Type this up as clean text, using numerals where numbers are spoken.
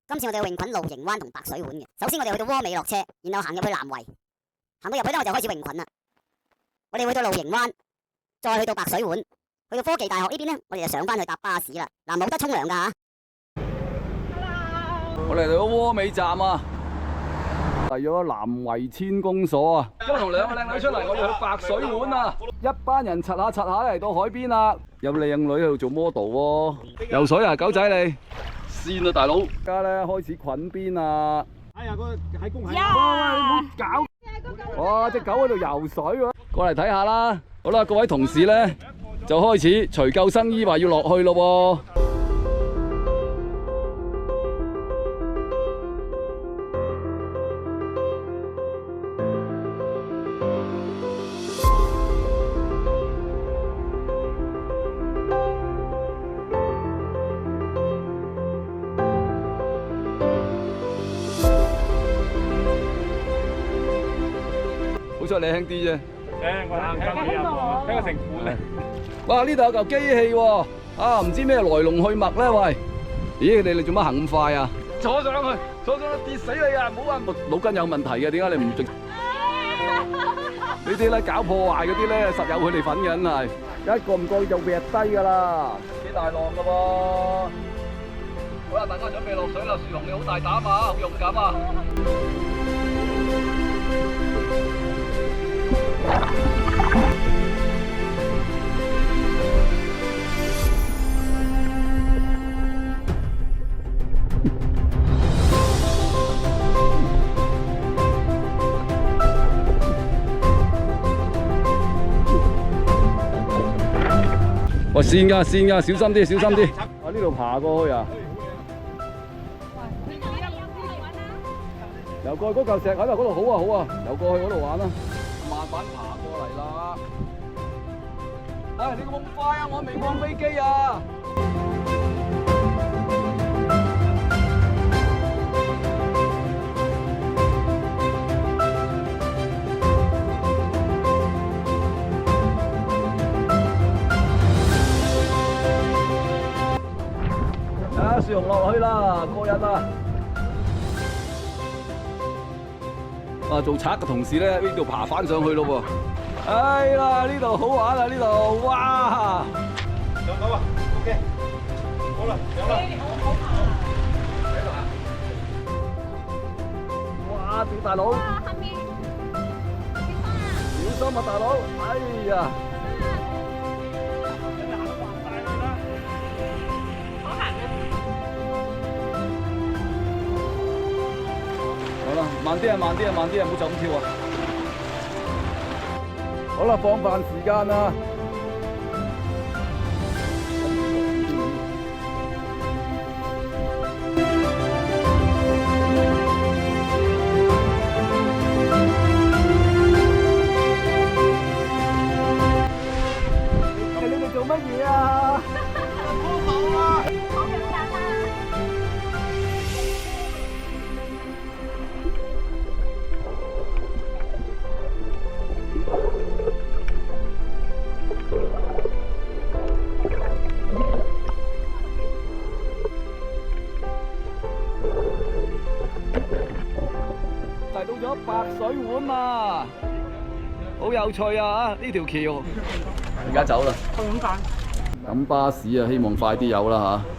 今次我哋去泳群路營灣同白水灣嘅。首先我哋去到窩尾落車，然後行入去南圍，行到入去咧我就開始泳群啦。我哋去到路營灣，再去到白水灣，去到科技大學呢邊咧，我哋就上翻去搭巴士啦。嗱，冇得沖涼噶吓。我哋嚟到窩尾站啊，嚟咗南圍千公所啊。今日同兩個靚女出嚟，我哋去白水灣啊。一班人擦下嚟到海邊啦，有靚女喺度做 model 喎。游水啊，狗仔你跣啊大佬！而家咧開始捆邊啊！哎呀，個喺公哇！你唔好搞！哇！隻狗喺度游水喎，過嚟睇下啦。好啦，各位同事咧就開始除救生衣，話要落去咯喎。好彩你輕啲啫。我行緊睇個成本啊！哇！呢度有嚿機器喎，啊唔知咩來龍去脈咧？喂，咦你做乜行咁快啊？坐上去，坐上去跌死你啊！唔好話腦筋有問題嘅，點解你唔直？呢啲咧搞破壞嗰啲咧，實有佢哋份嘅，真係一個唔覺意就跌低㗎啦，幾大浪㗎喎！好啦，大家準備落水啦！樹熊你好大膽啊，好勇敢啊！喂，跣㗎，小心啲，小心啲！啊，呢度爬過去啊！游過去嗰嚿石喺度，嗰度好啊，好啊，游過去嗰度玩啦。慢慢爬過嚟啦。唉，你咁快啊！我未放飛機啊！啊，樹熊落去啦，過癮啦！啊，做賊嘅同事咧，呢度爬翻上去咯喎！哎呀，呢度好玩啊！呢度，哇！上到啊 ，OK， 好啦，上啦。好爬啊！喺度啊！哇，屌大佬！後面小心啊，大佬！哎呀！好啦，慢啲啊，慢啲啊，慢啲啊，唔好就咁跳啊！好啦，放飯時間啦！你哋做乜嘢啊？好勇敢啊！嚟到咗白水灣啊，好有趣啊！呢條橋，而家走啦。等巴士啊，希望快啲有啦嚇。